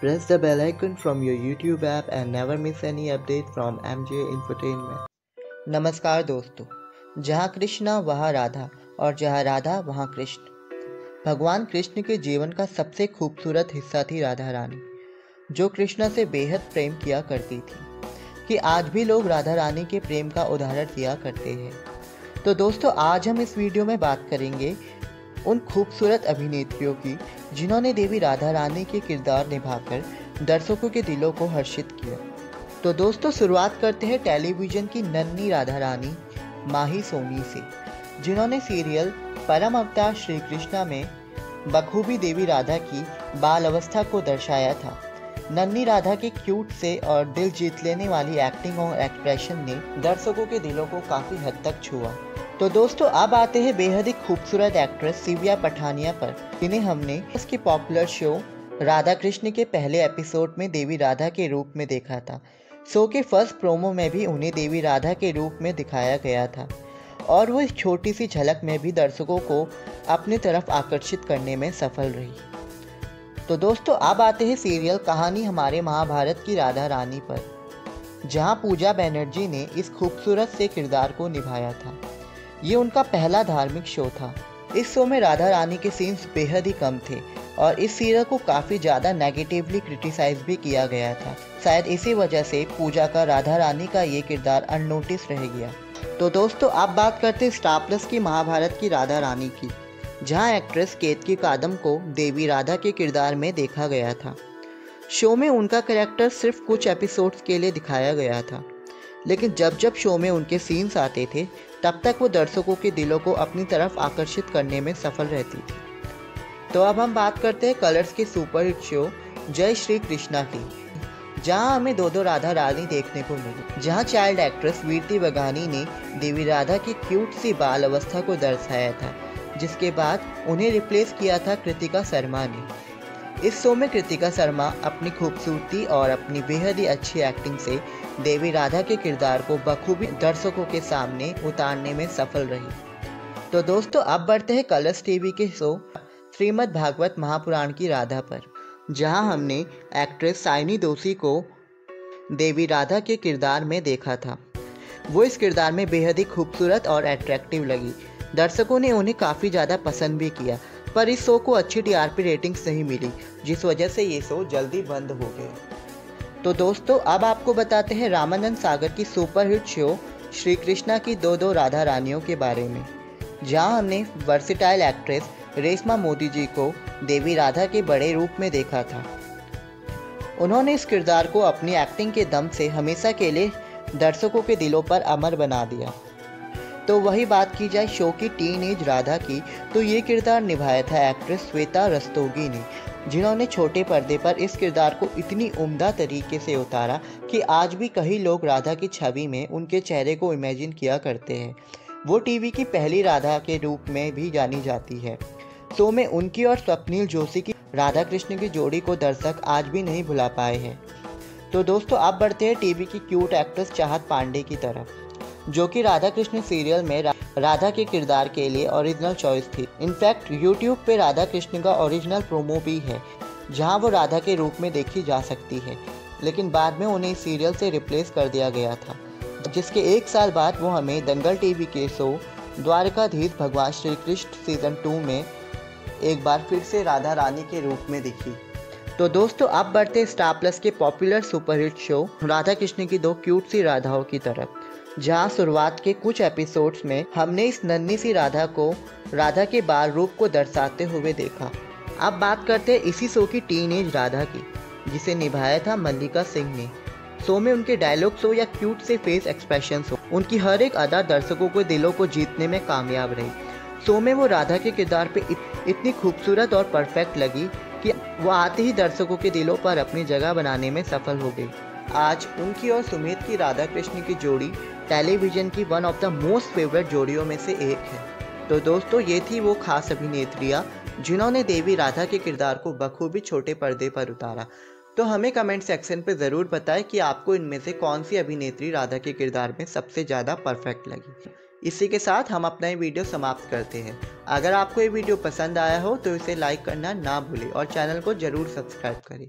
Press the bell icon from your YouTube app and never miss any update from MJ Infotainment. नमस्कार दोस्तों, जहाँ कृष्णा वहाँ राधा और जहाँ राधा वहाँ कृष्ण। भगवान कृष्ण के जीवन का सबसे खूबसूरत हिस्सा थी राधा रानी, जो कृष्णा से बेहद प्रेम किया करती थी कि आज भी लोग राधा रानी के प्रेम का उदाहरण दिया करते हैं। तो दोस्तों, आज हम इस वीडियो में बात करेंगे उन खूबसूरत अभिनेत्रियों की जिन्होंने देवी राधा रानी के किरदार निभाकर दर्शकों के दिलों को हर्षित किया। तो दोस्तों, शुरुआत करते हैं टेलीविज़न की नन्ही राधा रानी माही सोनी से, जिन्होंने सीरियल परम अवतार श्री कृष्णा में बखूबी देवी राधा की बाल अवस्था को दर्शाया था। नन्ही राधा के क्यूट से और दिल जीत लेने वाली एक्टिंग और एक्सप्रेशन ने दर्शकों के दिलों को काफ़ी हद तक छुआ। तो दोस्तों, अब आते हैं बेहद ही खूबसूरत एक्ट्रेस सिविया पठानिया पर, जिन्हें हमने इसके पॉपुलर शो राधा कृष्ण के पहले एपिसोड में देवी राधा के रूप में देखा था। शो के फर्स्ट प्रोमो में भी उन्हें देवी राधा के रूप में दिखाया गया था और वो इस छोटी सी झलक में भी दर्शकों को अपनी तरफ आकर्षित करने में सफल रही। तो दोस्तों, अब आते हैं सीरियल कहानी हमारे महाभारत की राधा रानी पर, जहां पूजा बनर्जी ने इस खूबसूरत से किरदार को निभाया था। ये उनका पहला धार्मिक शो था। इस शो में राधा रानी के सीन्स बेहद ही कम थे और इस सीरियल को काफ़ी ज़्यादा नेगेटिवली क्रिटिसाइज भी किया गया था। शायद इसी वजह से पूजा का राधा रानी का ये किरदार अननोटिस रह गया। तो दोस्तों, आप बात करते हैं स्टार प्लस की महाभारत की राधा रानी की, जहां एक्ट्रेस केतकी कादम को देवी राधा के किरदार में देखा गया था। शो में उनका कैरेक्टर सिर्फ कुछ एपिसोड्स के लिए दिखाया गया था, लेकिन जब जब शो में उनके सीन्स आते थे तब तक वो दर्शकों के दिलों को अपनी तरफ आकर्षित करने में सफल रहती थी। तो अब हम बात करते हैं कलर्स के सुपरहिट शो जय श्री कृष्णा की, जहां हमें दो राधा रानी देखने को मिली। जहां चाइल्ड एक्ट्रेस वीरती बगानी ने देवी राधा की क्यूट सी बाल अवस्था को दर्शाया था, जिसके बाद उन्हें रिप्लेस किया था कृतिका शर्मा ने। इस शो में कृतिका शर्मा अपनी खूबसूरती और अपनी बेहद ही अच्छी एक्टिंग से देवी राधा के किरदार को बखूबी दर्शकों के सामने उतारने में सफल रही। तो दोस्तों, अब बढ़ते हैं कलर्स टीवी के शो श्रीमद् भागवत महापुराण की राधा पर, जहां हमने एक्ट्रेस साइनी दोषी को देवी राधा के किरदार में देखा था। वो इस किरदार में बेहद ही खूबसूरत और अट्रैक्टिव लगी। दर्शकों ने उन्हें काफ़ी ज़्यादा पसंद भी किया, पर इस शो को अच्छी टीआरपी रेटिंग्स नहीं मिली, जिस वजह से ये शो जल्दी बंद हो गया। तो दोस्तों, अब आपको बताते हैं रामानंद सागर की सुपरहिट शो श्री कृष्णा की दो राधा रानियों के बारे में, जहां हमने वर्सेटाइल एक्ट्रेस रेशमा मोदी जी को देवी राधा के बड़े रूप में देखा था। उन्होंने इस किरदार को अपनी एक्टिंग के दम से हमेशा के लिए दर्शकों के दिलों पर अमर बना दिया। तो वही बात की जाए शो की टीन एज राधा की, तो ये किरदार निभाया था एक्ट्रेस श्वेता रस्तोगी ने, जिन्होंने छोटे पर्दे पर इस किरदार को इतनी उम्दा तरीके से उतारा कि आज भी कई लोग राधा की छवि में उनके चेहरे को इमेजिन किया करते हैं। वो टीवी की पहली राधा के रूप में भी जानी जाती है। शो में उनकी और स्वप्निल जोशी की राधा कृष्ण की जोड़ी को दर्शक आज भी नहीं भुला पाए हैं। तो दोस्तों, अब बढ़ते हैं टीवी की क्यूट एक्ट्रेस चाहत पांडे की तरफ, जो कि राधा कृष्ण सीरियल में राधा के किरदार के लिए ओरिजिनल चॉइस थी। इनफैक्ट यूट्यूब पे राधा कृष्ण का ओरिजिनल प्रोमो भी है, जहां वो राधा के रूप में देखी जा सकती है, लेकिन बाद में उन्हें इस सीरियल से रिप्लेस कर दिया गया था, जिसके एक साल बाद वो हमें दंगल टीवी के शो द्वारकाधीश भगवान श्री कृष्ण सीजन 2 में एक बार फिर से राधा रानी के रूप में दिखी। तो दोस्तों, अब बढ़ते स्टार प्लस के popular superhit show Radha Krishna की दो क्यूट सी राधाओं की तरफ, जहां शुरुआत के कुछ एपिसोड्स में हमने इस नन्ही सी राधा को राधा के बाल रूप को दर्शाते हुए देखा। अब बात करते हैं इसी शो की टीनेज राधा की, जिसे निभाया था मल्लिका सिंह ने। शो में उनके डायलॉग्स हो या क्यूट से फेस एक्सप्रेशंस हो, उनकी हर एक अदा दर्शकों को दिलों को जीतने में कामयाब रही। शो में वो राधा के किरदार पे इतनी खूबसूरत और परफेक्ट लगी कि वो आते ही दर्शकों के दिलों पर अपनी जगह बनाने में सफल हो गई। आज उनकी और सुमित की राधा कृष्ण की जोड़ी टेलीविज़न की one of the most favourite जोड़ियों में से एक है। तो दोस्तों, ये थी वो खास अभिनेत्रियाँ जिन्होंने देवी राधा के किरदार को बखूबी छोटे पर्दे पर उतारा। तो हमें कमेंट सेक्शन पे ज़रूर बताएं कि आपको इनमें से कौन सी अभिनेत्री राधा के किरदार में सबसे ज़्यादा परफेक्ट लगी। इसी के साथ हम अपना ये वीडियो समाप्त करते हैं। अगर आपको ये वीडियो पसंद आया हो तो इसे लाइक करना ना भूलें और चैनल को ज़रूर सब्सक्राइब करें।